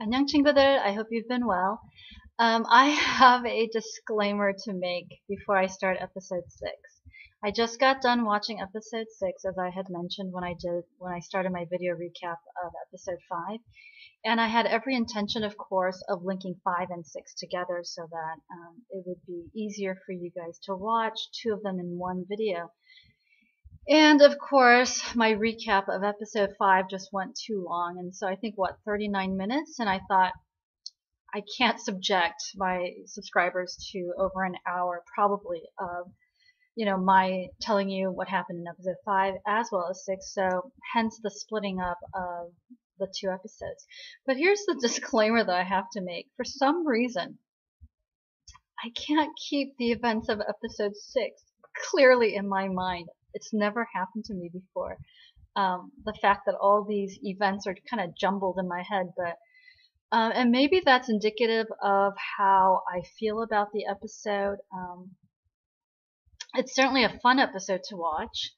안녕 친구들. I hope you've been well. I have a disclaimer to make before I start episode 6. I just got done watching episode 6 as I had mentioned when I started my video recap of episode 5. And I had every intention, of course, of linking 5 and 6 together so that it would be easier for you guys to watch two of them in one video. And of course, my recap of episode 5 just went too long, and so I think 39 minutes, and I thought I can't subject my subscribers to over an hour probably of my telling you what happened in episode 5 as well as 6, so hence the splitting up of the two episodes. But here's the disclaimer that I have to make. For some reason, I can't keep the events of episode 6 clearly in my mind. It's never happened to me before. The fact that all these events are kind of jumbled in my head, but and maybe that's indicative of how I feel about the episode. It's certainly a fun episode to watch.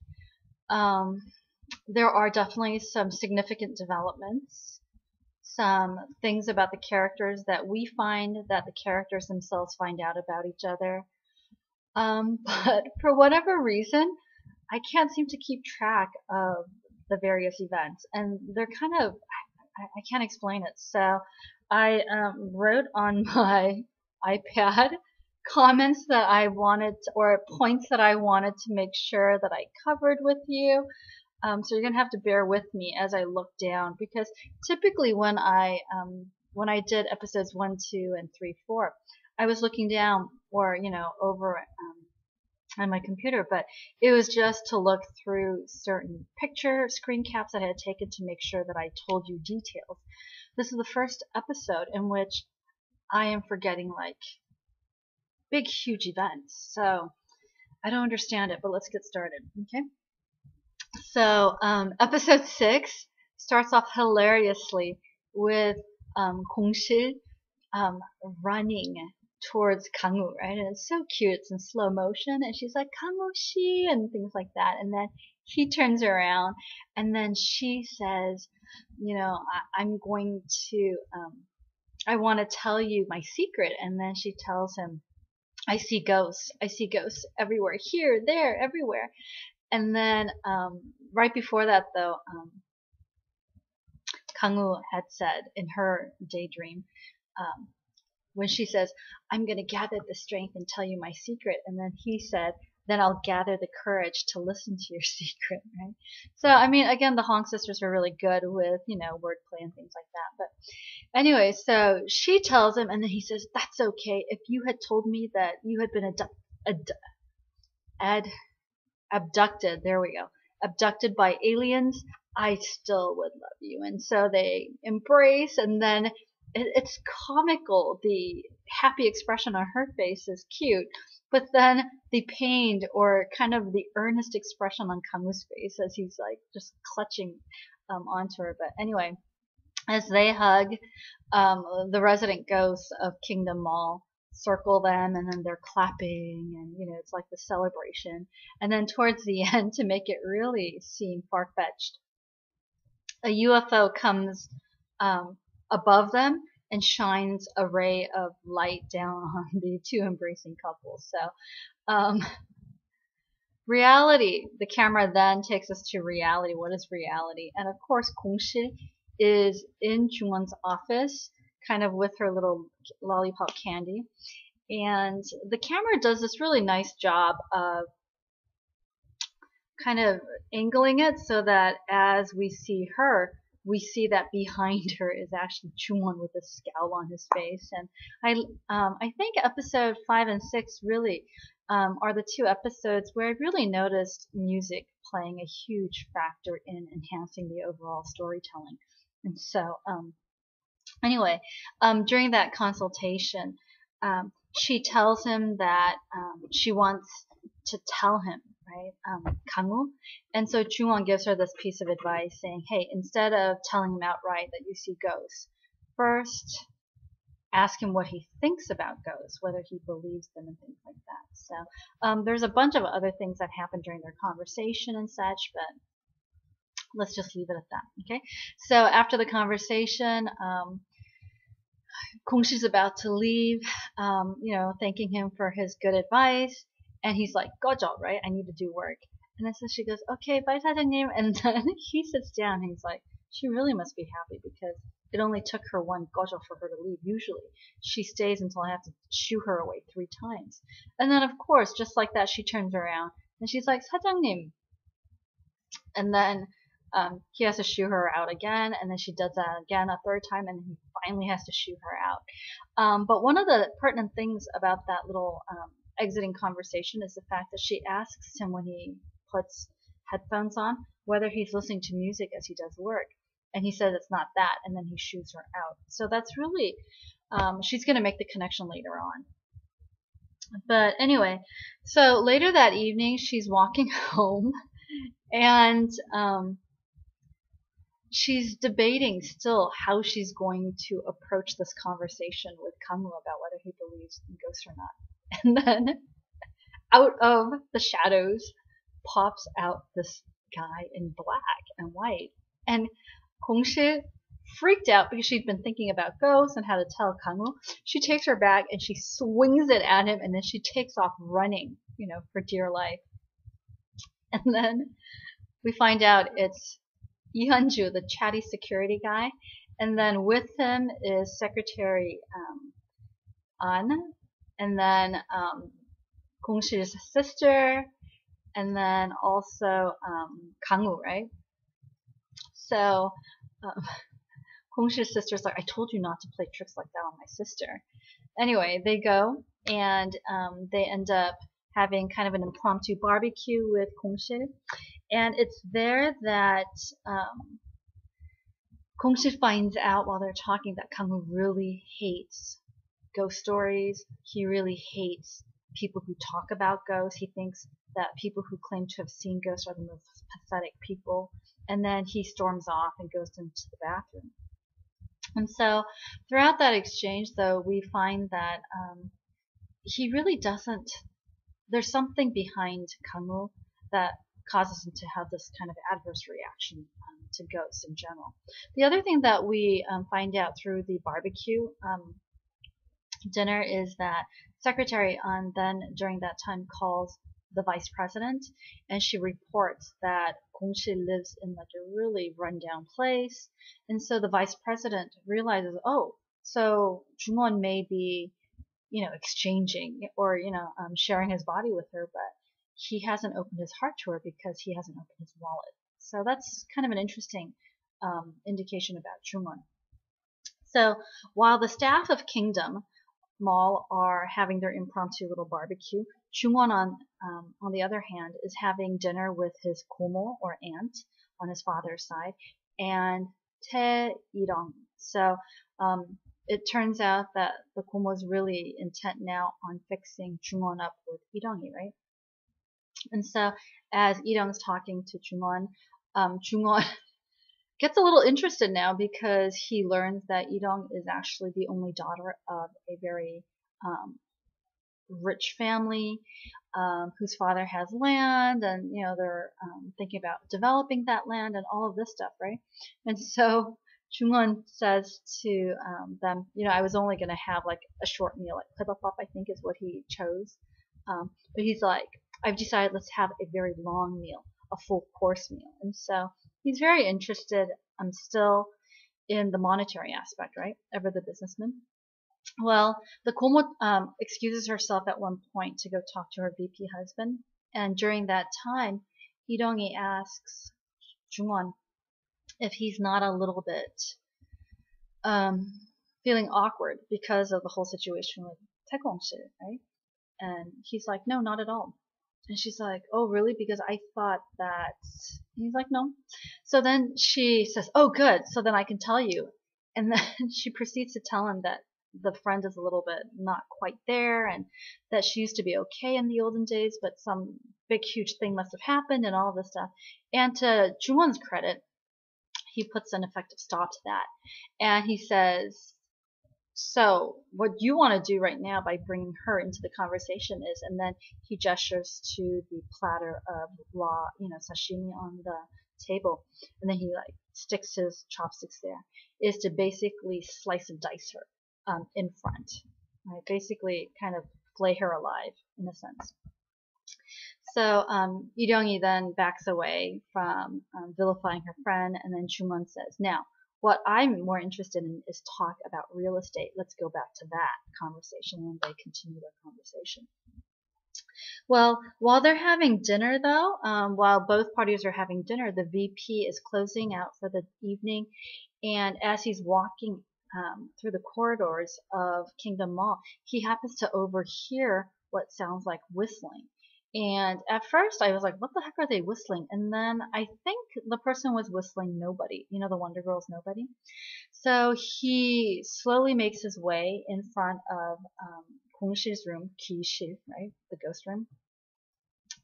There are definitely some significant developments, some things about the characters that we find that the characters themselves find out about each other. But for whatever reason, I can't seem to keep track of the various events, and they're kind of, I can't explain it. So I wrote on my iPad comments that I wanted or points that I wanted to make sure that I covered with you. So you're gonna have to bear with me as I look down, because typically when I did episodes 1, 2, and 3, 4, I was looking down or over on my computer, but it was just to look through certain picture screen caps that I had taken to make sure that I told you details. This is the first episode in which I am forgetting like big huge events, so I don't understand it, but let's get started. Okay, so episode 6 starts off hilariously with Kongshi running towards Kangwoo, right? And it's so cute. It's in slow motion, and she's like Kangwoo-shi and things like that. And then he turns around, and then she says, I'm going to, I want to tell you my secret. And then she tells him, I see ghosts. I see ghosts everywhere, here, there, everywhere. And then right before that, though, Kangwoo had said in her daydream, when she says, I'm going to gather the strength and tell you my secret. And then he said, then I'll gather the courage to listen to your secret, right? So, I mean, again, the Hong sisters are really good with, wordplay and things like that. But anyway, so she tells him, and then he says, that's okay. If you had told me that you had been abducted, there we go, abducted by aliens, I still would love you. And so they embrace, and then it's comical. The happy expression on her face is cute, but then the pained or kind of the earnest expression on Kangwoo's face as he's like just clutching onto her. But anyway, as they hug, the resident ghosts of Kingdom Mall circle them, and then they're clapping, and it's like the celebration. And then towards the end, to make it really seem far-fetched, a UFO comes above them and shines a ray of light down on the two embracing couples. So, reality. The camera then takes us to reality. What is reality? And of course, Kongshi is in Jungwon's office, kind of with her little lollipop candy. And the camera does this really nice job of kind of angling it so that as we see her, we see that behind her is actually Jungwon with a scowl on his face. And I think episode 5 and 6 really are the two episodes where I really noticed music playing a huge factor in enhancing the overall storytelling. And so, anyway, during that consultation, she tells him that she wants to tell him, right, Kangwoo. And so Jungwon gives her this piece of advice saying, hey, instead of telling him outright that you see ghosts, first ask him what he thinks about ghosts, whether he believes them and things like that. So there's a bunch of other things that happen during their conversation and such, but let's just leave it at that. Okay. So after the conversation, Kongshi's about to leave, thanking him for his good advice, and he's like, "Gojo, right? I need to do work." And then so she goes, "Okay, bye, 사장님." And then he sits down and he's like, "She really must be happy because it only took her one gojo for her to leave. Usually, she stays until I have to shoo her away 3 times." And then, of course, just like that, she turns around and she's like, "사장님." And then he has to shoo her out again, and then she does that again a third time, and he finally has to shoo her out. But one of the pertinent things about that little exiting conversation is the fact that she asks him when he puts headphones on whether he's listening to music as he does work. And he says it's not that, and then he shoos her out. So that's really, she's going to make the connection later on. But anyway, so later that evening, she's walking home, and she's debating still how she's going to approach this conversation with Kangwoo about whether he believes in ghosts or not. And then out of the shadows pops out this guy in black and white. And Kongshi freaked out because she'd been thinking about ghosts and how to tell Kangwoo. She takes her bag and she swings it at him, and then she takes off running, for dear life. And then we find out it's Lee Hyun-ju, the chatty security guy, and then with him is Secretary An, and then Kong-shi's sister, and then also Kang-woo, right? So Kong-shi's sister's like, "I told you not to play tricks like that on my sister." Anyway, they go, and they end up having kind of an impromptu barbecue with Kong-shi. And it's there that Kong-shi finds out while they're talking that Kang-woo really hates ghost stories. He really hates people who talk about ghosts. He thinks that people who claim to have seen ghosts are the most pathetic people. And then he storms off and goes into the bathroom. And so throughout that exchange, though, we find that he really doesn't. There's something behind Kang-woo that causes him to have this kind of adverse reaction to ghosts in general. The other thing that we find out through the barbecue dinner is that Secretary An then during that time calls the vice president, and she reports that Kong-shi lives in like a really rundown place. And so the vice president realizes, oh, so Jung-won may be exchanging or sharing his body with her, but he hasn't opened his heart to her because he hasn't opened his wallet. So that's kind of an interesting indication about Jung-won. So while the staff of Kingdom Mall are having their impromptu little barbecue, Jung-won on the other hand is having dinner with his gomo or aunt on his father's side and Tae Il-dong. So it turns out that the gomo is really intent now on fixing Jung-won up with Il-dongi, right? And so as Il-dong is talking to Jung-won, Jung-won gets a little interested now because he learns that Il-dong is actually the only daughter of a very rich family whose father has land, and they're thinking about developing that land and all of this stuff, right? And so Jung-won says to them, I was only going to have like a short meal, like Pipapop, I think is what he chose. But he's like, I've decided let's have a very long meal, a full course meal. And so he's very interested still in the monetary aspect, right, over the businessman. Well, the gomo excuses herself at one point to go talk to her VP husband. And during that time, Il-dongi asks Jung-won if he's not a little bit feeling awkward because of the whole situation with Tae-kong-shi, right? And he's like, no, not at all. And she's like, oh, really? Because I thought that. And he's like, no. So then she says, oh, good. So then I can tell you. And then she proceeds to tell him that the friend is a little bit not quite there and that she used to be okay in the olden days, but some big, huge thing must have happened and all this stuff. And to Jung-won's credit, he puts an effective stop to that. And he says, so what you want to do right now by bringing her into the conversation is, and then he gestures to the platter of raw, sashimi on the table, and then he like sticks his chopsticks there, is to basically slice and dice her. in front. Right? Basically, kind of flay her alive in a sense. So Lee then backs away from vilifying her friend, and then Chungwon says, "Now, what I'm more interested in is talk about real estate. Let's go back to that conversation," and they continue their conversation. Well, while they're having dinner, though, while both parties are having dinner, the VP is closing out for the evening, and as he's walking through the corridors of Kingdom Mall, he happens to overhear what sounds like whistling. And at first I was like, what the heck are they whistling? And then I think the person was whistling Nobody. You know, the Wonder Girl's Nobody? So he slowly makes his way in front of Kong Shi's room, Ki Shi, right? The ghost room.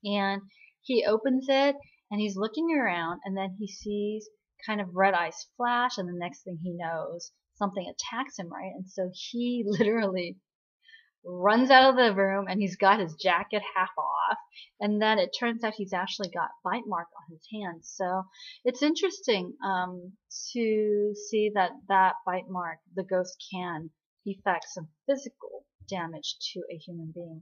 And he opens it and he's looking around, and then he sees kind of red eyes flash, and the next thing he knows, something attacks him, right? And so he literally runs out of the room, and he's got his jacket half off, and then it turns out he's actually got bite mark on his hands. So it's interesting to see that bite mark, the ghost can effect some physical damage to a human being.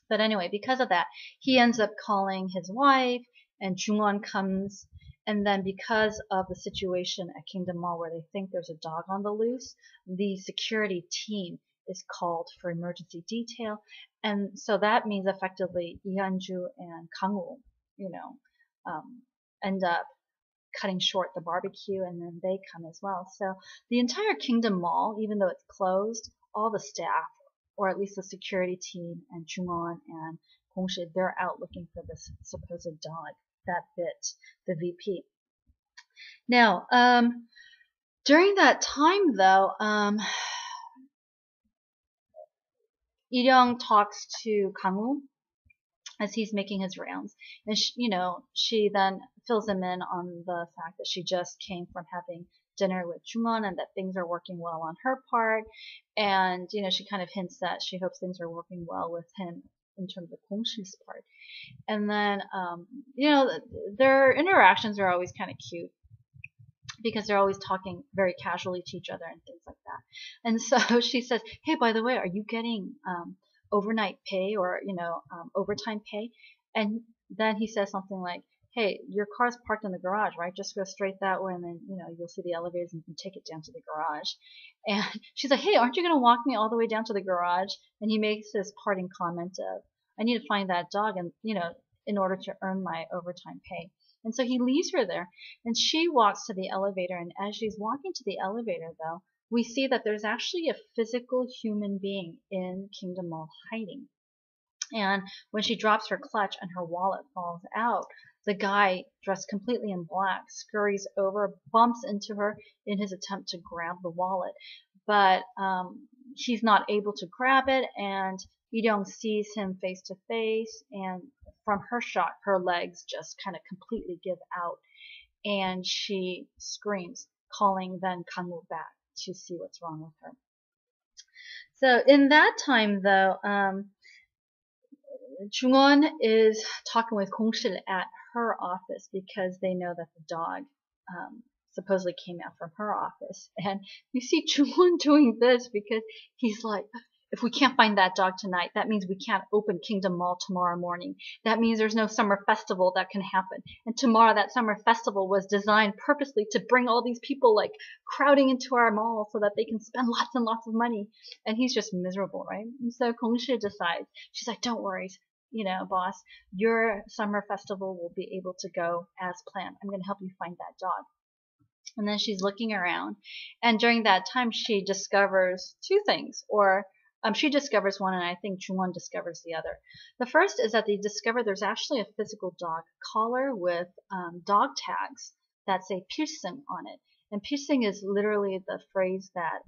But anyway, because of that, he ends up calling his wife, and Jungwon comes. And then because of the situation at Kingdom Mall where they think there's a dog on the loose, the security team is called for emergency detail. And so that means effectively Yeonju and Kangwoo, end up cutting short the barbecue, and then they come as well. So the entire Kingdom Mall, even though it's closed, all the staff, or at least the security team, and Jungwon and Hongshi, they're out looking for this supposed dog that bit the VP. Now, during that time, though, Lee-young talks to Kangwoo as he's making his rounds, and she then fills him in on the fact that she just came from having dinner with Jungwon and that things are working well on her part, and she kind of hints that she hopes things are working well with him in terms of Kongshi's part. And then their interactions are always kind of cute because they're always talking very casually to each other and things like that. And so she says, "Hey, by the way, are you getting overnight pay or overtime pay?" And then he says something like, "Hey, your car's parked in the garage, right? Just go straight that way, and then you'll see the elevators and you can take it down to the garage." And she's like, "Hey, aren't you gonna walk me all the way down to the garage?" And he makes this parting comment of, "I need to find that dog, and in order to earn my overtime pay." And so he leaves her there, and she walks to the elevator. And as she's walking to the elevator, though, we see that there's actually a physical human being in Kingdom Mall hiding. And when she drops her clutch and her wallet falls out, the guy dressed completely in black scurries over, bumps into her in his attempt to grab the wallet. But he's not able to grab it, and Lee-young sees him face to face, and from her shot, her legs just kind of completely give out, and she screams, calling then Kangwoo back to see what's wrong with her. So in that time, though, Jungwon is talking with Kongshil at her office because they know that the dog supposedly came out from her office. And you see Jungwon doing this because he's like, if we can't find that dog tonight, that means we can't open Kingdom Mall tomorrow morning. That means there's no summer festival that can happen. And tomorrow that summer festival was designed purposely to bring all these people like crowding into our mall so that they can spend lots and lots of money. And he's just miserable, right? And so Kongshi decides, she's like, don't worry, boss, your summer festival will be able to go as planned. I'm going to help you find that dog. And then she's looking around, and during that time she discovers two things, or she discovers one, and I think Jungwon discovers the other. The first is that they discover there's actually a physical dog collar with dog tags that say piercing on it. And piercing is literally the phrase that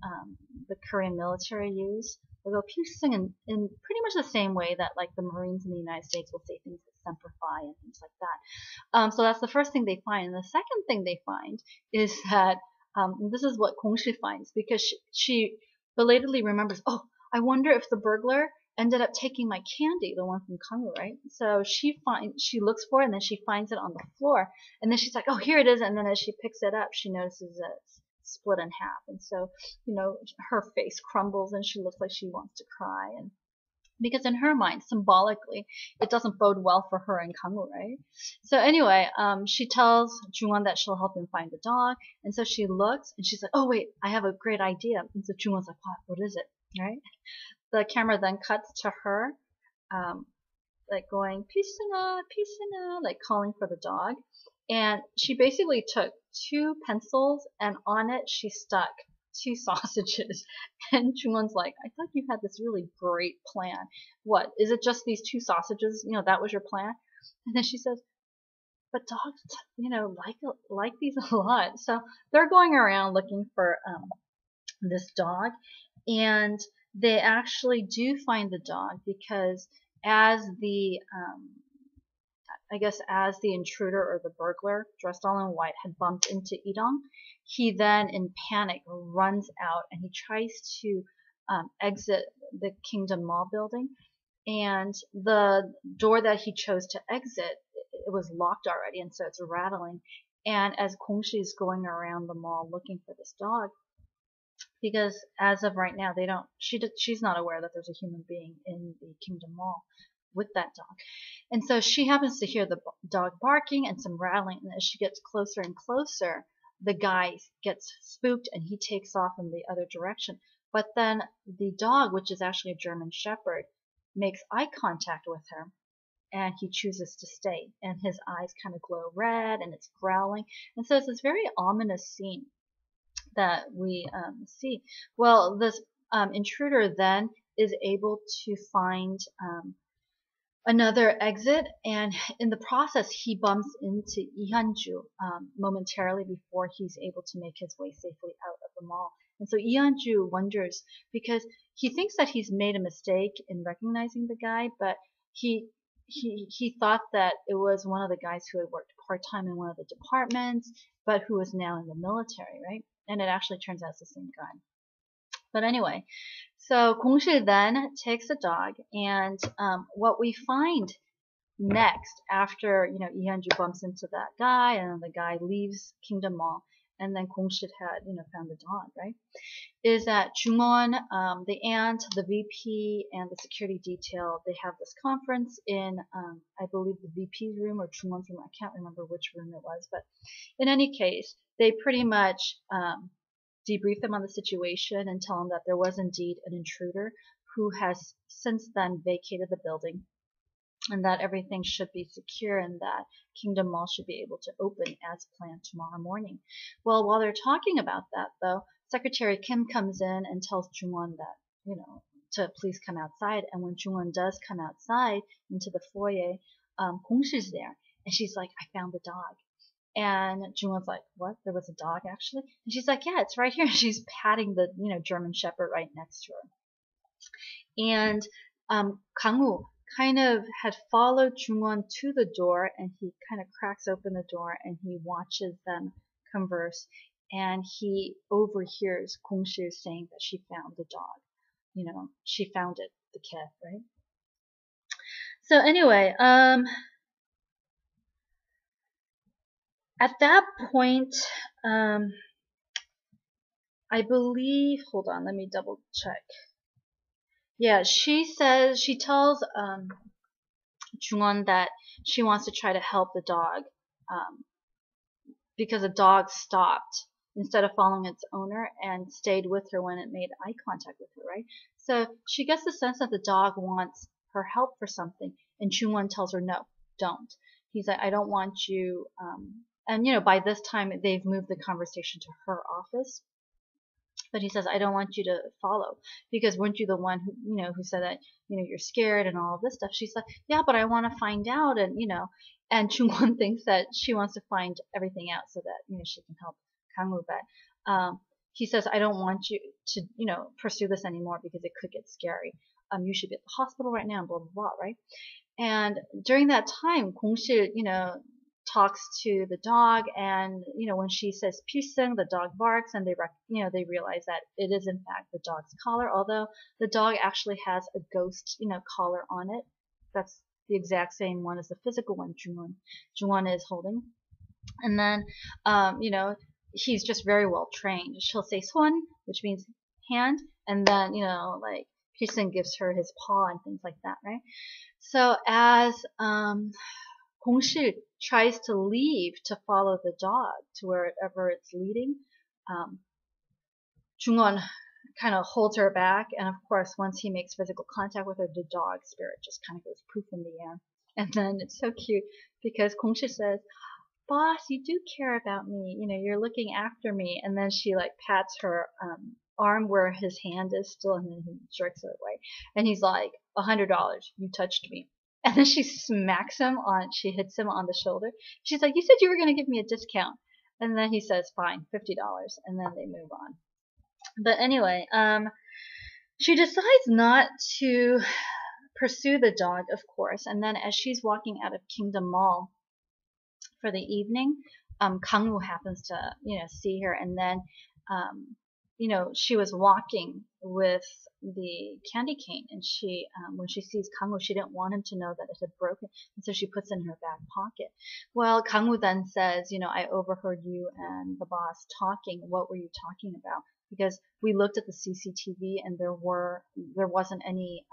the Korean military use. They'll go piercing in pretty much the same way that like the Marines in the United States will say things like Semper Fi and things like that. So that's the first thing they find. And the second thing they find is that this is what Kongshi finds, because she belatedly remembers, oh, I wonder if the burglar ended up taking my candy, the one from Kangwoo, right? So she looks for it, and then she finds it on the floor, and then she's like, oh, here it is. And then as she picks it up, she notices that it's split in half. And so, her face crumbles and she looks like she wants to cry. And because in her mind, symbolically, it doesn't bode well for her and Kangwoo, right? So anyway, she tells Jungwon that she'll help him find the dog, and so she looks and she's like, "Oh wait, I have a great idea." And so Jungwon's like, "What is it?" Right? The camera then cuts to her, like going "Pisuna, Pisuna," like calling for the dog, and she basically took two pencils and on it she stuck two sausages. And Jungwon's like, I thought you had this really great plan. What, is it just these two sausages? That was your plan? And then she says, but dogs, like these a lot. So they're going around looking for this dog, and they actually do find the dog because as the I guess as the intruder or the burglar, dressed all in white, had bumped into Idong, he then, in panic, runs out and he tries to exit the Kingdom Mall building. And the door that he chose to exit, it was locked already, and so it's rattling. And as Kongshi is going around the mall looking for this dog, because as of right now, she's not aware that there's a human being in the Kingdom Mall with that dog. And so she happens to hear the dog barking and some rattling, and as she gets closer and closer, the guy gets spooked and he takes off in the other direction. But then the dog, which is actually a German Shepherd, makes eye contact with her, and he chooses to stay, and his eyes kind of glow red and it's growling. And so it's this very ominous scene that we see. Well, this intruder then is able to find another exit, and in the process he bumps into Lee Hyun-ju momentarily before he's able to make his way safely out of the mall. And so Lee Hyun-ju wonders, because he thinks that he's made a mistake in recognizing the guy, but he thought that it was one of the guys who had worked part-time in one of the departments, but who is now in the military, right? And it actually turns out it's the same guy. But anyway, so Kongshi then takes the dog, and what we find next after Lee Hyun-ju bumps into that guy, and the guy leaves Kingdom Mall, and then Kongshi had found the dog, right? Is that Jungwon, the aunt, the VP, and the security detail, they have this conference in I believe the VP's room or Jungwon's room. I can't remember which room it was, but in any case, they pretty much debrief them on the situation and tell them that there was indeed an intruder who has since then vacated the building, and that everything should be secure and that Kingdom Mall should be able to open as planned tomorrow morning. Well, while they're talking about that, though, Secretary Kim comes in and tells Jungwon that, to please come outside. And when Jungwon does come outside into the foyer, Kongshi's there, and she's like, I found the dog. And Jungwon's like, what? There was a dog actually? And she's like, yeah, it's right here. And she's patting the, German Shepherd right next to her. And Kangwoo kind of had followed Jungwon to the door, and he kind of cracks open the door and he watches them converse, and he overhears Kongshi saying that she found the dog. She found it, the cat, right? So anyway, at that point, I believe, hold on, let me double check. Yeah, she tells Jungwon that she wants to try to help the dog because the dog stopped instead of following its owner and stayed with her when it made eye contact with her, right? So she gets the sense that the dog wants her help for something, and Jungwon tells her, no, don't. He's like, I don't want you, and by this time they've moved the conversation to her office. But he says, I don't want you to follow, because weren't you the one who said that, you're scared and all of this stuff? She's like, yeah, but I want to find out. And, and Jungwon thinks that she wants to find everything out so that, she can help Kangwoo. But he says, I don't want you to, pursue this anymore because it could get scary. You should be at the hospital right now and blah, blah, blah, right? And during that time, Kongshi, talks to the dog, and when she says "Pusung," the dog barks, and they realize that it is in fact the dog's collar, although the dog actually has a ghost collar on it. That's the exact same one as the physical one Jungwon is holding. And then he's just very well trained. She'll say "손," which means hand, and then like Pearson gives her his paw and things like that, right? So as Gongshi tries to leave to follow the dog to wherever it's leading, Jungwon kind of holds her back, and of course, once he makes physical contact with her, the dog spirit just kind of goes poof in the air. And then it's so cute because Gongshi says, "Boss, you do care about me. You're looking after me." And then she like pats her arm where his hand is still, and then he jerks it away. And he's like, $100. You touched me. And then she smacks him she hits him on the shoulder. She's like, "You said you were going to give me a discount." And then he says, "Fine, $50. And then they move on. But anyway, she decides not to pursue the dog, of course. And then as she's walking out of Kingdom Mall for the evening, Kangwoo happens to, see her. And then, she was walking with the candy cane, and she, when she sees Kangwoo, she didn't want him to know that it had broken, and so she puts it in her back pocket. Well, Kangwoo then says, "I overheard you and the boss talking. What were you talking about?" Because we looked at the CCTV and there wasn't any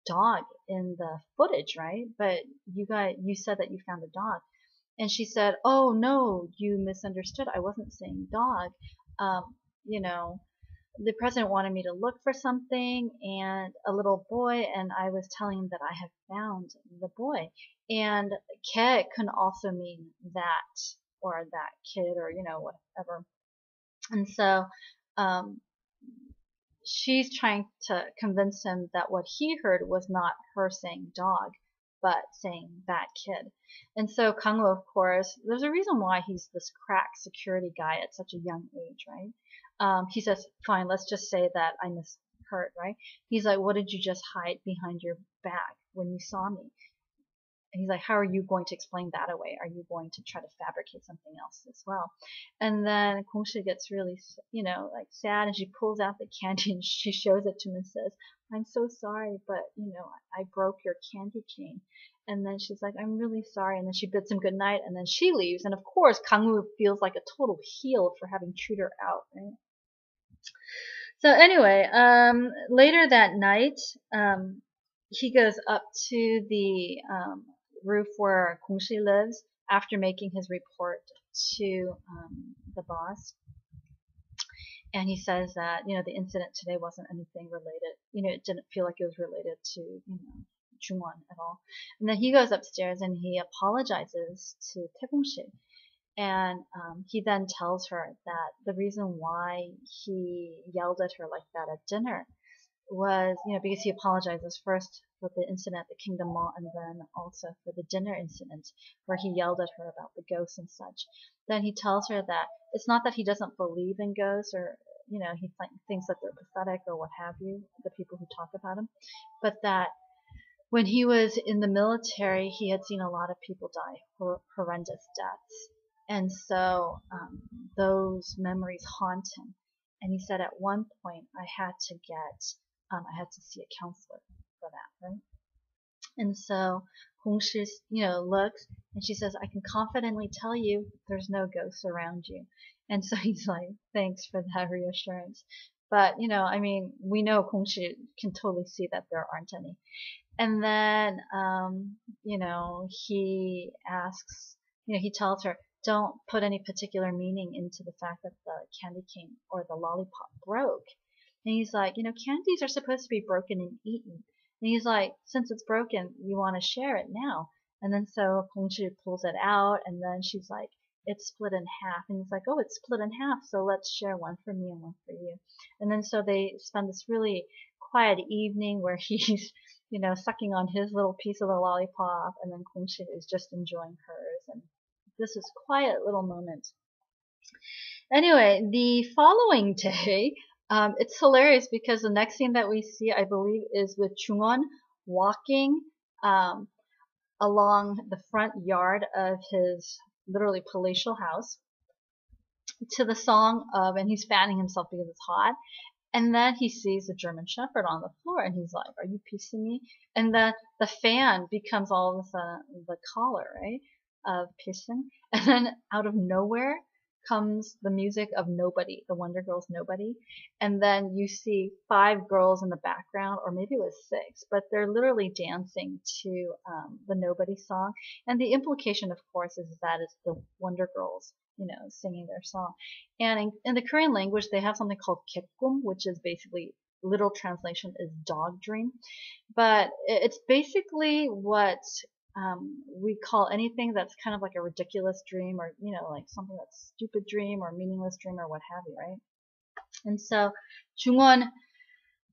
dog in the footage, right? But you said that you found a dog. And she said, "Oh no, you misunderstood. I wasn't saying dog. The president wanted me to look for something and a little boy, and I was telling him that I have found the boy." And "ke" can also mean that, or that kid, or whatever. And so she's trying to convince him that what he heard was not her saying dog, but saying that kid. And so Kangwoo, of course, there's a reason why he's this crack security guy at such a young age, right? He says, "Fine, let's just say that I misheard," right? He's like, "What did you just hide behind your back when you saw me?" And he's like, "How are you going to explain that away? Are you going to try to fabricate something else as well?" And then Gongshi gets really, like sad, and she pulls out the candy and she shows it to him and says, "I'm so sorry, but, I broke your candy cane." And then she's like, "I'm really sorry." And then she bids him good night, and then she leaves. And of course, Kangwoo feels like a total heel for having chewed her out, right? So anyway, later that night, he goes up to the roof where Gongshi lives after making his report to the boss. And he says that, the incident today wasn't anything related. It didn't feel like it was related to, Jungwon at all. And then he goes upstairs and he apologizes to Tae-gongshi. And he then tells her that the reason why he yelled at her like that at dinner was, because he apologizes first for the incident at the Kingdom Mall, and then also for the dinner incident where he yelled at her about the ghosts and such. Then he tells her that it's not that he doesn't believe in ghosts, or he thinks that they're pathetic or what have you, the people who talk about him, but that when he was in the military, he had seen a lot of people die horrendous deaths, and so those memories haunt him. And he said at one point, I had to see a counselor for that, right? And so Gongshi, looks, and she says, "I can confidently tell you there's no ghosts around you." And so he's like, "Thanks for that reassurance." But, we know Gongshi can totally see that there aren't any. And then, he asks, he tells her, don't put any particular meaning into the fact that the candy cane or the lollipop broke. And he's like, candies are supposed to be broken and eaten. And he's like, since it's broken, you want to share it now. And then so Gongshi pulls it out, and then she's like, it's split in half. And he's like, oh, it's split in half, so let's share one for me and one for you. And then so they spend this really quiet evening where he's, sucking on his little piece of the lollipop, and then Gongshi is just enjoying hers. And this is quiet little moment. Anyway, the following day, it's hilarious because the next scene that we see, I believe, is with Jungwon walking along the front yard of his literally palatial house to the song of, and he's fanning himself because it's hot. And then he sees a German Shepherd on the floor, and he's like, "Are you piecing me?" And then the fan becomes all of a sudden the collar, right, of piercing. And then out of nowhere comes the music of Nobody, the Wonder Girls' Nobody, and then you see 5 girls in the background, or maybe it was 6, but they're literally dancing to the Nobody song, and the implication, of course, is that it's the Wonder Girls, singing their song. And in the Korean language, they have something called Gekkum, which is basically literal translation is dog dream, but it's basically what we call anything that's kind of like a ridiculous dream, or like something that's stupid dream or meaningless dream or what have you, right? And so Jungwon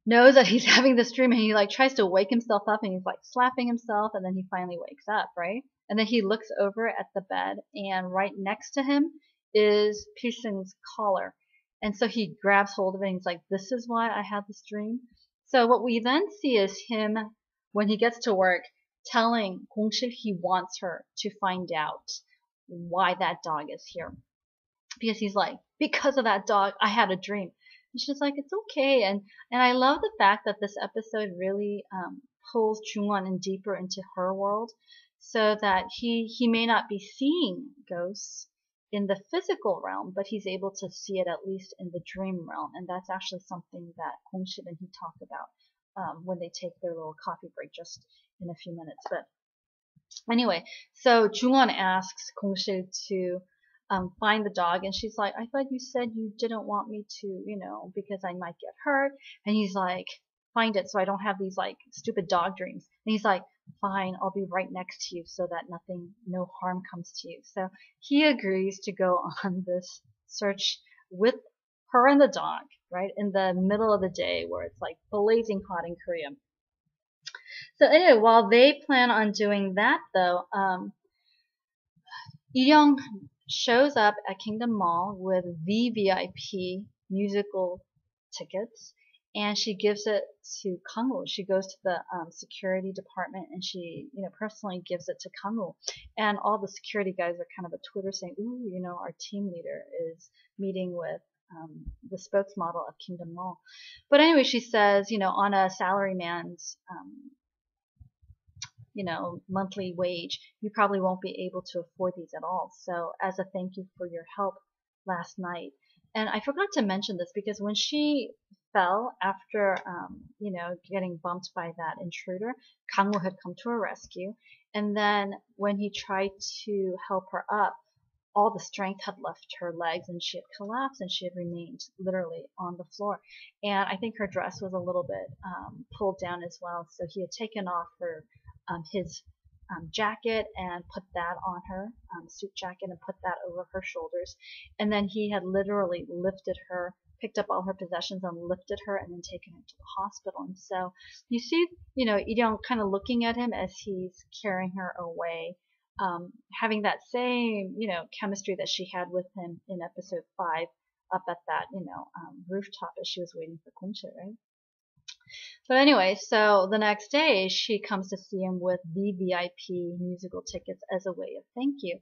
knows that he's having this dream, and he like tries to wake himself up, and he's like slapping himself, and then he finally wakes up, right? And then he looks over at the bed, and right next to him is Pilsung's collar. And so he grabs hold of it, and he's like, this is why I had this dream. So what we then see is him, when he gets to work, telling Gongsil he wants her to find out why that dog is here. Because he's like, because of that dog, I had a dream. And she's like, it's okay. And I love the fact that this episode really pulls Jungwon in deeper into her world, so that he may not be seeing ghosts in the physical realm, but he's able to see it at least in the dream realm. And that's actually something that Gongsil and he talk about when they take their little coffee break just in a few minutes. But anyway, so Jungwon asks Gongsil to find the dog, and she's like, I thought you said you didn't want me to, because I might get hurt. And he's like, find it so I don't have these like stupid dog dreams. And he's like, fine, I'll be right next to you so that no harm comes to you. So he agrees to go on this search with her and the dog, right, in the middle of the day where it's like blazing hot in Korea. So anyway, while they plan on doing that, though, Lee-young shows up at Kingdom Mall with VVIP musical tickets, and she gives it to Kangwoo. She goes to the security department, and she, personally gives it to Kangwoo. And all the security guys are kind of a Twitter saying, ooh, our team leader is meeting with the spokesmodel of Kingdom Mall. But anyway, she says, on a salaryman's monthly wage, you probably won't be able to afford these at all. So as a thank you for your help last night. And I forgot to mention this, because when she fell after, getting bumped by that intruder, Kangwoo had come to her rescue. And then when he tried to help her up, all the strength had left her legs, and she had collapsed, and she had remained literally on the floor. And I think her dress was a little bit pulled down as well. So he had taken off his jacket and put that on her, suit jacket, and put that over her shoulders. And then he had literally lifted her, picked up all her possessions and lifted her, and then taken her to the hospital. And so you see, Lee-young kind of looking at him as he's carrying her away, having that same, chemistry that she had with him in episode 5 up at that, rooftop as she was waiting for Gongsil, right? But anyway, so the next day she comes to see him with the VIP musical tickets as a way of thank you.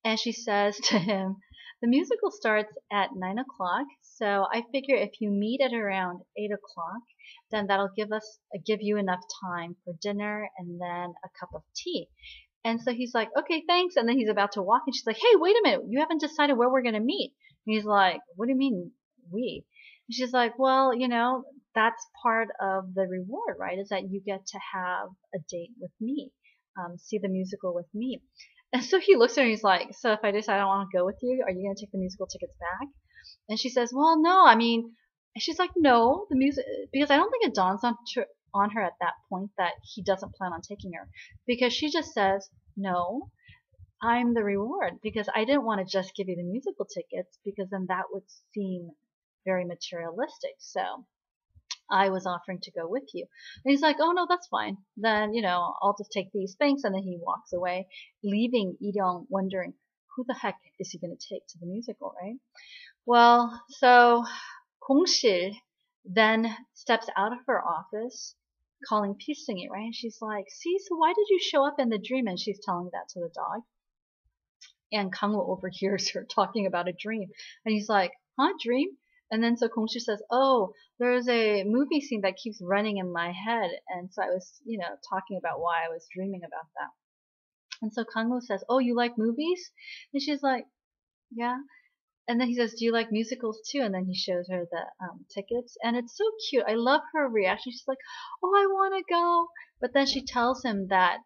And she says to him, the musical starts at 9 o'clock, so I figure if you meet at around 8 o'clock, then that'll give you enough time for dinner and then a cup of tea. And so he's like, okay, thanks. And then he's about to walk, and she's like, hey, wait a minute, you haven't decided where we're going to meet. And he's like, what do you mean, we? And she's like, well, that's part of the reward, right? Is that you get to have a date with me, see the musical with me. And so he looks at her and he's like, so if I decide I don't want to go with you, are you going to take the musical tickets back? And she says, well, no, and she's like, no, the music, because I don't think it dawns on her at that point that he doesn't plan on taking her, because she just says, no, I'm the reward, because I didn't want to just give you the musical tickets, because then that would seem very materialistic. So I was offering to go with you. And he's like, oh no, that's fine. Then, I'll just take these things. And then he walks away, leaving Lee-young wondering, who the heck is he going to take to the musical, right? Well, so Gongsil then steps out of her office, calling Pilsungi, right? And she's like, see, so why did you show up in the dream? And she's telling that to the dog. And Kangwoo overhears her talking about a dream. And he's like, huh, dream? And then so Gongsil says, oh, there's a movie scene that keeps running in my head. And so I was, talking about why I was dreaming about that. And so Kangwoo says, oh, you like movies? And she's like, yeah. And then he says, do you like musicals too? And then he shows her the tickets. And it's so cute. I love her reaction. She's like, oh, I want to go. But then she tells him that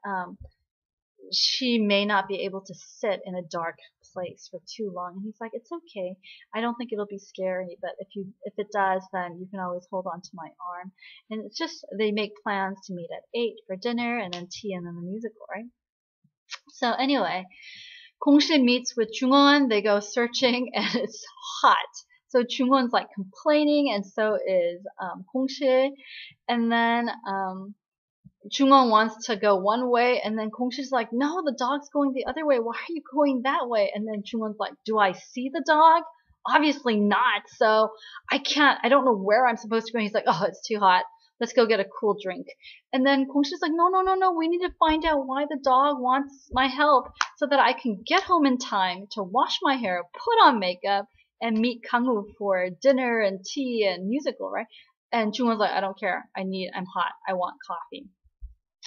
she may not be able to sit in a dark place for too long. And he's like, it's okay. I don't think it'll be scary, but if it does, then you can always hold on to my arm. And it's just, they make plans to meet at 8 for dinner and then tea and then the musical, right? So anyway, Kongshi meets with Jungwon. They go searching and it's hot. So Jungwon's like complaining and so is Kongshi. And then Jungwon wants to go one way, and then Kongshi's like, no, the dog's going the other way. Why are you going that way? And then Jungwon's like, do I see the dog? Obviously not. So I don't know where I'm supposed to go. He's like, oh, it's too hot. Let's go get a cool drink. And then Kongshi's like, no, no, no, no. We need to find out why the dog wants my help so that I can get home in time to wash my hair, put on makeup, and meet Kangwoo for dinner and tea and musical, right? And Jungwon's like, I don't care. I'm hot. I want coffee.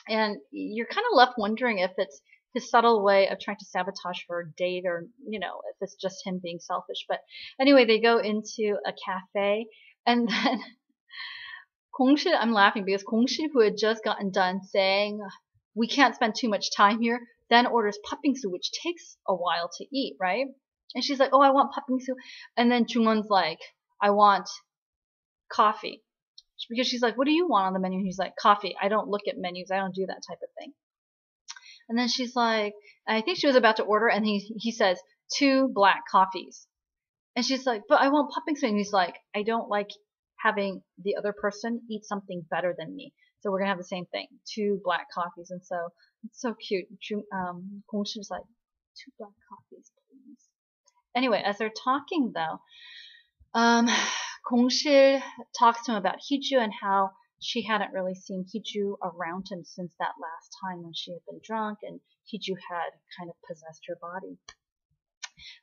And you're kind of left wondering if it's his subtle way of trying to sabotage her date or, if it's just him being selfish. But anyway, they go into a cafe and then Kongshi, I'm laughing because Kongshi, who had just gotten done saying, we can't spend too much time here, then orders 팥빙수, which takes a while to eat, right? And she's like, oh, I want 팥빙수. And then Jungwon's like, I want coffee. Because she's like, what do you want on the menu? And he's like, coffee. I don't look at menus. I don't do that type of thing. And then she's like, I think she was about to order, and he says, 2 black coffees. And she's like, but I want 팥빙수. And he's like, I don't like having the other person eat something better than me. So we're going to have the same thing, 2 black coffees. And so it's so cute. Kongshi's like, 2 black coffees, please. Anyway, as they're talking though, Kongshi talks to him about Hiju and how she hadn't really seen Hiju around him since that last time when she had been drunk and Hiju had kind of possessed her body.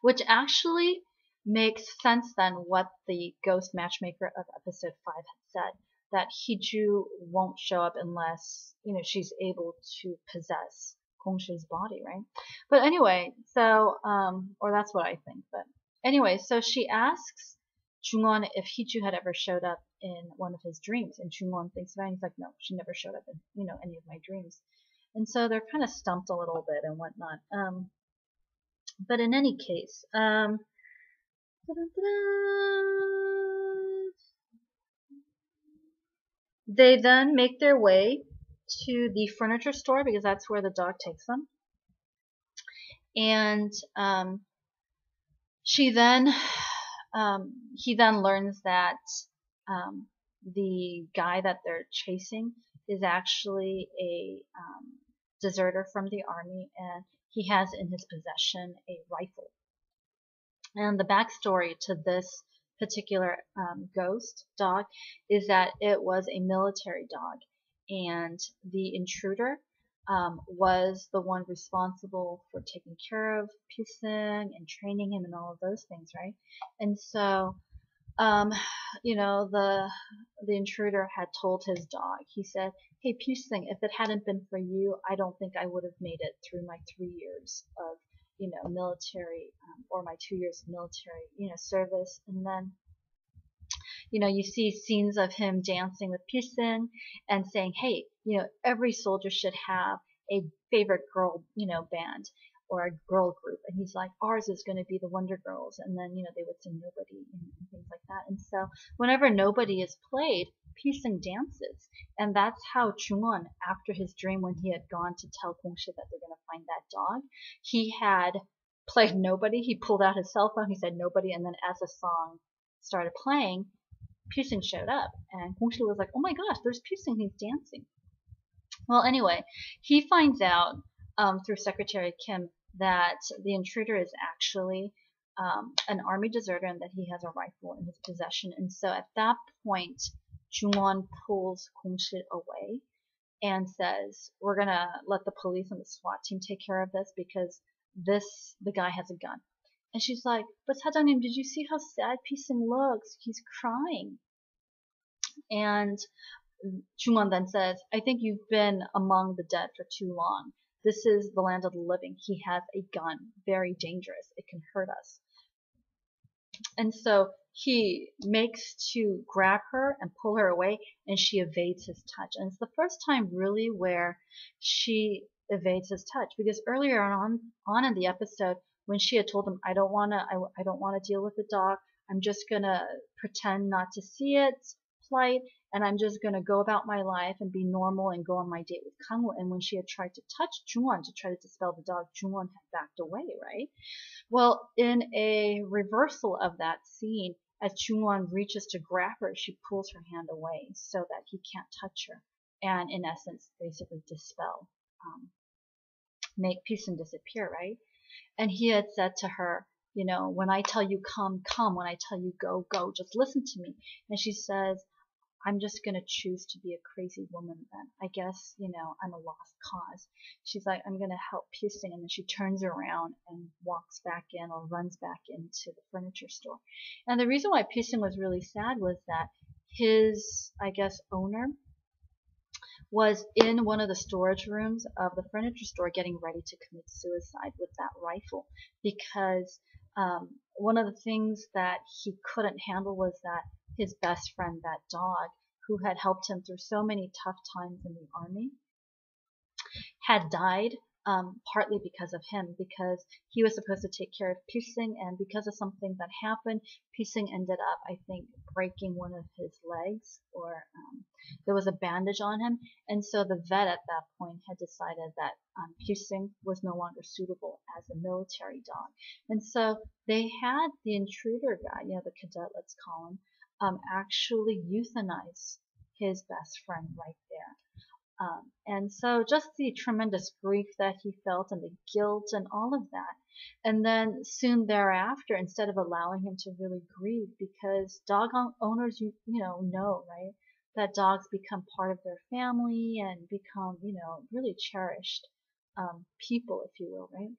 Which actually makes sense then what the ghost matchmaker of episode 5 had said, that Hiju won't show up unless, she's able to possess Kongshi's body, right? But anyway, so, or that's what I think, but anyway, so she asks Jungwon if Hiju had ever showed up in one of his dreams, and Jungwon thinks about it, and he's like, no, she never showed up in, any of my dreams. And so they're kind of stumped a little bit and whatnot. But in any case, they then make their way to the furniture store because that's where the dog takes them. And he then learns that the guy that they're chasing is actually a deserter from the army, and he has in his possession a rifle. And the backstory to this particular ghost dog is that it was a military dog, and the intruder was the one responsible for taking care of Pisung and training him and all of those things, right? And so, the intruder had told his dog, he said, hey, Pisung, if it hadn't been for you, I don't think I would have made it through my 3 years of military, or my 2 years of military, service. And then, you see scenes of him dancing with Pisung and saying, hey, every soldier should have a favorite girl, band or a girl group. And he's like, ours is going to be the Wonder Girls. And then, they would sing Nobody and things like that. And so whenever Nobody is played, Pisung dances. And that's how Jungwon, after his dream when he had gone to tell Kongshi that they're going to find that dog, he had played Nobody. He pulled out his cell phone, he said Nobody, and then as the song started playing, Pisung showed up. And Kongshi was like, oh my gosh, there's Pisung, he's dancing. Well, anyway, he finds out through Secretary Kim that the intruder is actually an army deserter and that he has a rifle in his possession. And so at that point, Jungwon pulls Kongshi away and says, we're going to let the police and the SWAT team take care of this because the guy has a gun. And she's like, but 사장님, did you see how sad Pisung looks? He's crying. And Jungwon then says, I think you've been among the dead for too long. This is the land of the living. He has a gun. Very dangerous. It can hurt us. And so he makes to grab her and pull her away, and she evades his touch. And it's the first time really where she evades his touch, because earlier on in the episode, when she had told him, I don't wanna deal with the dog. I'm just gonna pretend not to see its plight, and I'm just gonna go about my life and be normal and go on my date with Kangwoo. And when she had tried to touch Jungwon to try to dispel the dog, Jungwon had backed away, right? Well, in a reversal of that scene, as Chungwon reaches to grab her, she pulls her hand away so that he can't touch her, and in essence, basically dispel, make Pisun disappear, right? And he had said to her, when I tell you come, come. When I tell you go, go. Just listen to me. And she says, I'm just going to choose to be a crazy woman then. I guess, I'm a lost cause. She's like, I'm going to help Pusing. And then she turns around and walks back in, or runs back into the furniture store. And the reason why Pusing was really sad was that his, I guess, owner was in one of the storage rooms of the furniture store getting ready to commit suicide with that rifle, because one of the things that he couldn't handle was that his best friend, that dog, who had helped him through so many tough times in the army, had died, partly because of him, because he was supposed to take care of Pising, and because of something that happened, Pising ended up, I think, breaking one of his legs, or there was a bandage on him, and so the vet at that point had decided that Pising was no longer suitable as a military dog. And so they had the intruder guy, the cadet, let's call him, actually euthanize his best friend right there. And so just the tremendous grief that he felt, and the guilt and all of that. And then soon thereafter, instead of allowing him to really grieve, because dog owners, know, right, that dogs become part of their family and become, really cherished people, if you will, right?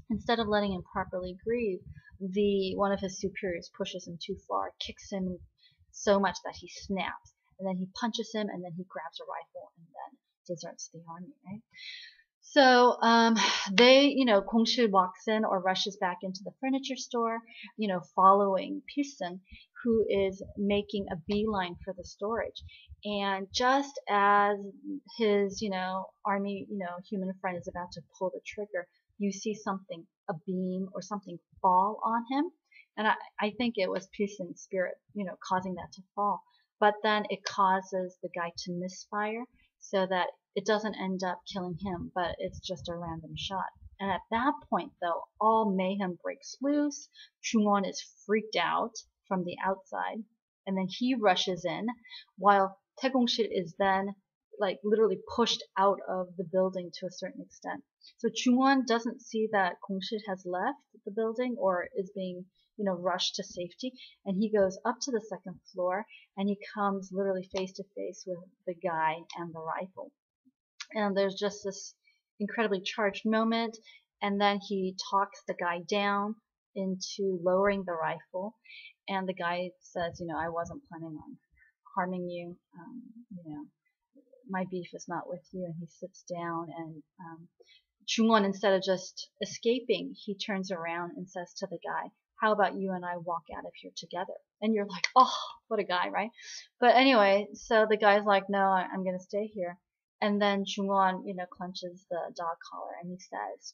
Instead of letting him properly grieve, one of his superiors pushes him too far, kicks him so much that he snaps, and then he punches him, and then he grabs a rifle and then deserts the army, right? So Kongshi walks in, or rushes back into the furniture store, following Pisung, who is making a beeline for the storage. And just as his, army, human friend is about to pull the trigger, you see something, a beam or something, fall on him. And I think it was Pisung's spirit, causing that to fall. But then it causes the guy to misfire, so that it doesn't end up killing him, but it's just a random shot. And at that point, though, all mayhem breaks loose. Chungwon is freaked out from the outside, and then he rushes in, while Tae Gong-sil is then literally pushed out of the building to a certain extent. So Chungwon doesn't see that Gong-sil has left the building or is being rushed to safety, and he goes up to the second floor, and he comes literally face to face with the guy and the rifle. And there's just this incredibly charged moment, and then he talks the guy down into lowering the rifle, and the guy says, I wasn't planning on harming you, my beef is not with you, and he sits down, and Chungwon, instead of just escaping, he turns around and says to the guy, how about you and I walk out of here together? And you're like, oh, what a guy, right? But anyway, so the guy's like, no, I'm going to stay here. And then Chungwon, clenches the dog collar, and he says,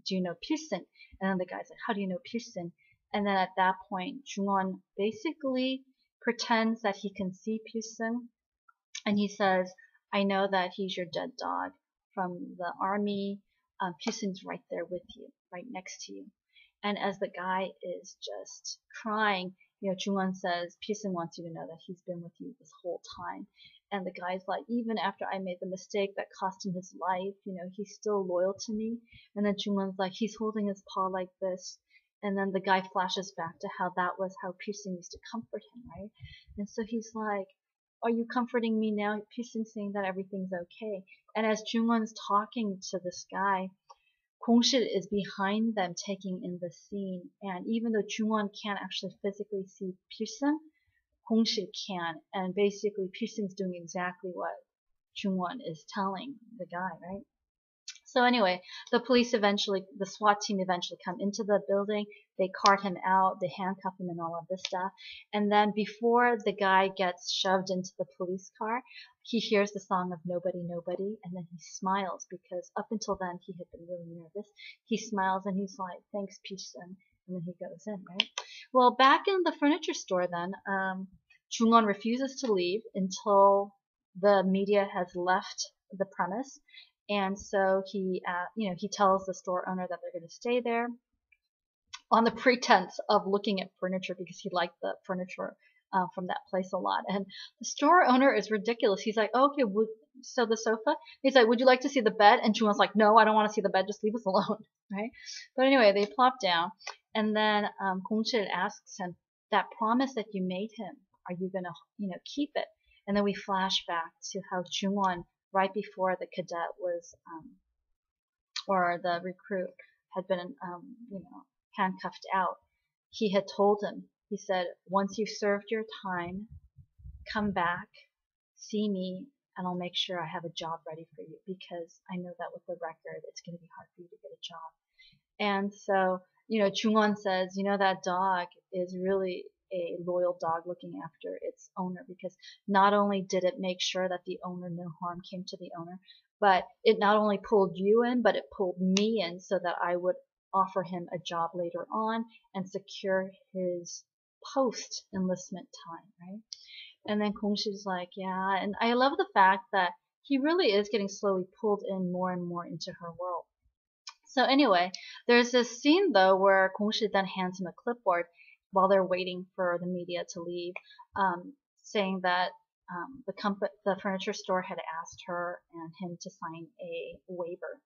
do you know Pisung? And then the guy's like, how do you know Pisung? And then at that point, Chungwon basically pretends that he can see Pisung, and he says, I know that he's your dead dog from the army. Pisung's right there with you, right next to you. And as the guy is just crying, Chungwon says, Pisung wants you to know that he's been with you this whole time. And the guy's like, even after I made the mistake that cost him his life, he's still loyal to me. And then Chungwon's like, he's holding his paw like this. And then the guy flashes back to how that was how Pisung used to comfort him, right? And so he's like, are you comforting me now? Pisung's saying that everything's okay. And as Chungwon's talking to this guy, Gong-sil is behind them taking in the scene, and even though Chungwon can't actually physically see Pisung, Gong-sil can, and basically Pisung's doing exactly what Chungwon is telling the guy, right? So anyway, the SWAT team eventually come into the building. They cart him out, they handcuff him and all of this stuff. And then before the guy gets shoved into the police car, he hears the song of Nobody, Nobody, and then he smiles because up until then he had been really nervous. He smiles and he's like, thanks, Peachson. And then he goes in, right? Well, back in the furniture store then, Chung-won refuses to leave until the media has left the premise. And so he tells the store owner that they're going to stay there on the pretense of looking at furniture because he liked the furniture from that place a lot. And the store owner is ridiculous. He's like, okay, so the sofa? He's like, would you like to see the bed? And Chung-won's like, no, I don't want to see the bed. Just leave us alone, right? But anyway, they plop down, and then Gong-sil asks him, that promise that you made him, are you going to, keep it? And then we flash back to how Chung-won, right before the cadet was, or the recruit had been, handcuffed out, he had told him, he said, once you've served your time, come back, see me, and I'll make sure I have a job ready for you because I know that with the record, it's going to be hard for you to get a job. And so, Chung-won says, that dog is really a loyal dog looking after its owner because not only did it make sure that the owner, no harm came to the owner, but it not only pulled you in, but it pulled me in so that I would offer him a job later on and secure his post enlistment time, right? And then Gong-sil's like, yeah, and I love the fact that he really is getting slowly pulled in more and more into her world. So anyway, there's this scene though where Gong-sil then hands him a clipboard while they're waiting for the media to leave, saying that the furniture store had asked her and him to sign a waiver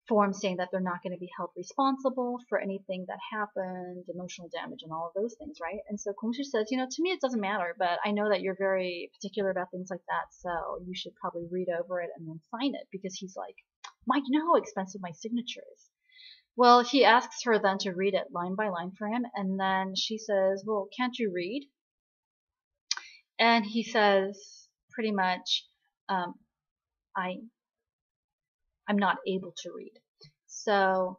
form saying that they're not going to be held responsible for anything that happened, emotional damage and all of those things, right? And so Gong-sil says, to me it doesn't matter, but I know that you're very particular about things like that, so you should probably read over it and then sign it, because he's like, Mike, you know how expensive my signature is. Well, he asks her then to read it line by line for him, and then she says, well, can't you read? And he says pretty much, I'm not able to read. So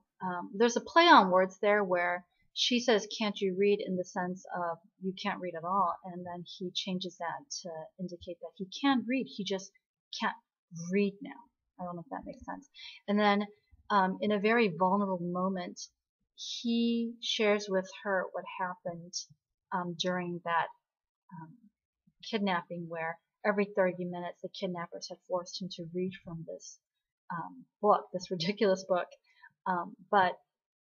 there's a play on words there where she says, can't you read, in the sense of you can't read at all, and then he changes that to indicate that he can read, he just can't read now. I don't know if that makes sense. And then in a very vulnerable moment, he shares with her what happened during that kidnapping, where every 30 minutes the kidnappers had forced him to read from this book, this ridiculous book. But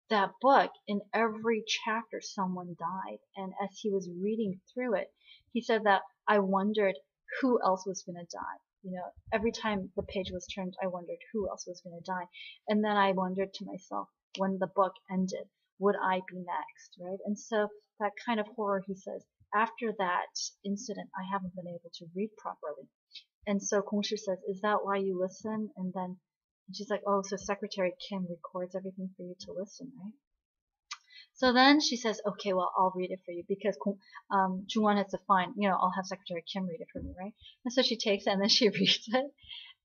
that book, in every chapter someone died, and as he was reading through it, he said that I wondered who else was going to die. Every time the page was turned, I wondered who else was going to die. And then I wondered to myself, when the book ended, would I be next, right? And so that kind of horror, he says, after that incident, I haven't been able to read properly. And so Gong-sil says, is that why you listen? And then she's like, oh, so Secretary Kim records everything for you to listen, right? So then she says, okay, well, I'll read it for you, because Chung-won has to find, I'll have Secretary Kim read it for me, right? And so she takes it and then she reads it.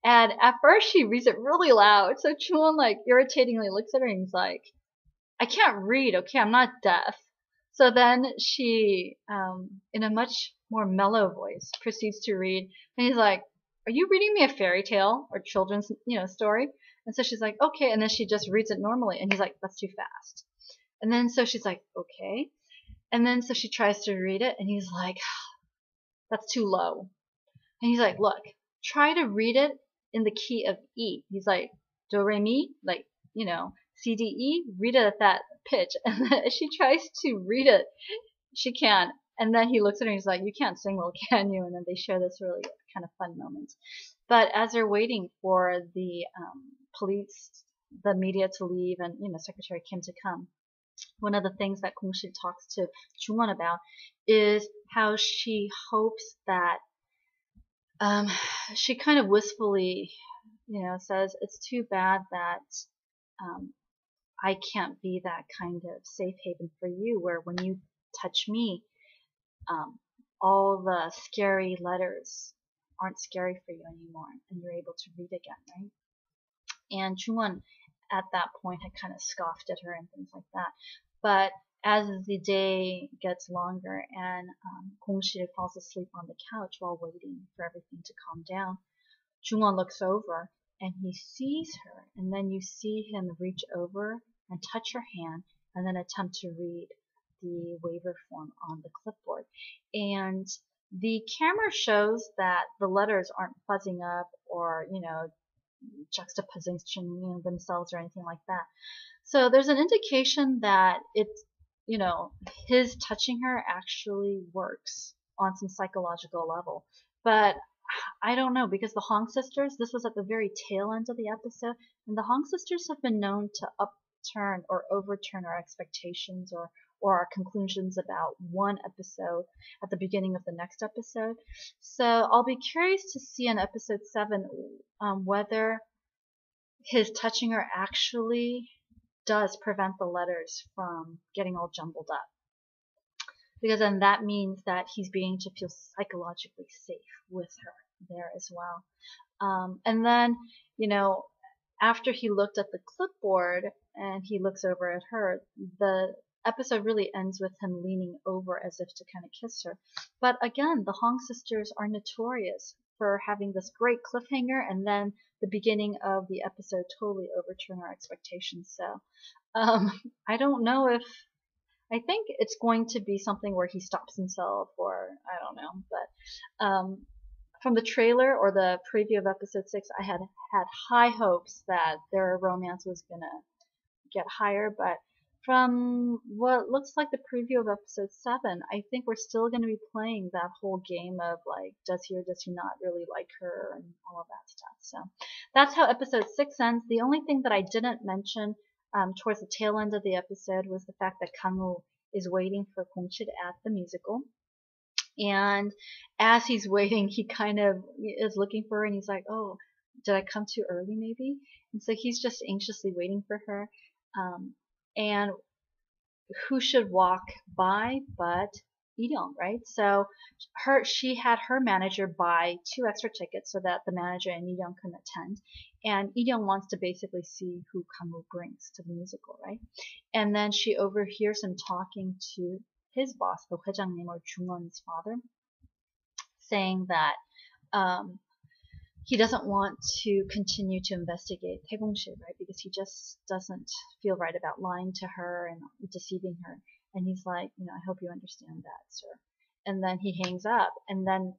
And at first she reads it really loud. So Chung-won irritatingly looks at her and he's like, I can't read, okay? I'm not deaf. So then she, in a much more mellow voice, proceeds to read. And he's like, are you reading me a fairy tale or children's, story? And so she's like, okay. And then she just reads it normally. And he's like, that's too fast. And then so she's like, okay. And then so she tries to read it. And he's like, that's too low. And he's like, look, try to read it in the key of E. He's like, do, re, mi, C, D, E, read it at that pitch. And then she tries to read it. She can't. And then he looks at her and he's like, you can't sing well, can you? And then they share this really kind of fun moment. But as they're waiting for the police, the media to leave, and Secretary Kim to come, one of the things that Gong-sil talks to Chung-won about is how she hopes that she kind of wistfully, says, it's too bad that I can't be that kind of safe haven for you, where when you touch me, all the scary letters aren't scary for you anymore, and you're able to read again, right? And Chungwon at that point had kind of scoffed at her and things like that. But as the day gets longer and Gongshi falls asleep on the couch while waiting for everything to calm down, Chungwon looks over and he sees her, and then you see him reach over and touch her hand and then attempt to read the waiver form on the clipboard. And the camera shows that the letters aren't fuzzing up or, juxtapositioning themselves or anything like that. So there's an indication that it's, his touching her actually works on some psychological level. But I don't know, because the Hong sisters, this was at the very tail end of the episode, and the Hong sisters have been known to upturn or overturn our expectations or our conclusions about one episode at the beginning of the next episode. So I'll be curious to see in episode 7 whether his touching her actually does prevent the letters from getting all jumbled up. Because then that means that he's beginning to feel psychologically safe with her there as well. And then, after he looked at the clipboard and he looks over at her, the episode really ends with him leaning over as if to kind of kiss her. But again, the Hong sisters are notorious for having this great cliffhanger and then the beginning of the episode totally overturn our expectations. So I don't know if I think it's going to be something where he stops himself, or I don't know. But from the trailer or the preview of episode 6, I had high hopes that their romance was gonna get higher. But from what looks like the preview of episode 7, I think we're still gonna be playing that whole game of like, does he or does he not really like her and all of that stuff. So that's how episode 6 ends. The only thing that I didn't mention towards the tail end of the episode was the fact that Kang-woo is waiting for Gongshi at the musical. And as he's waiting, he kind of is looking for her and he's like, oh, did I come too early maybe? And so he's just anxiously waiting for her. And who should walk by but Lee-young, right? So she had her manager buy 2 extra tickets so that the manager and Lee-young can attend. And Lee-young wants to basically see who Kang-woo brings to the musical, right? And then she overhears him talking to his boss, the 회장님 or Jung-won's father, saying that he doesn't want to continue to investigate Taegong-shi, right? Because he just doesn't feel right about lying to her and deceiving her. And he's like, I hope you understand that, sir. And then he hangs up. And then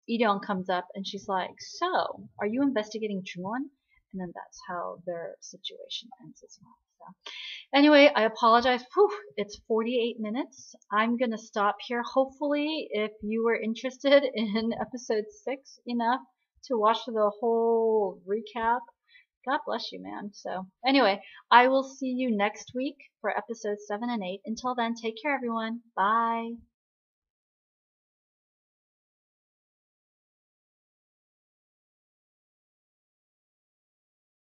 Lee-young comes up and she's like, so, are you investigating Jung-won? And then that's how their situation ends as well. So, anyway, I apologize. Whew, it's 48 minutes. I'm going to stop here. Hopefully, if you were interested in episode 6 enough to watch the whole recap, God bless you, man. So anyway, I will see you next week for episodes 7 and 8. Until then, take care, everyone. Bye.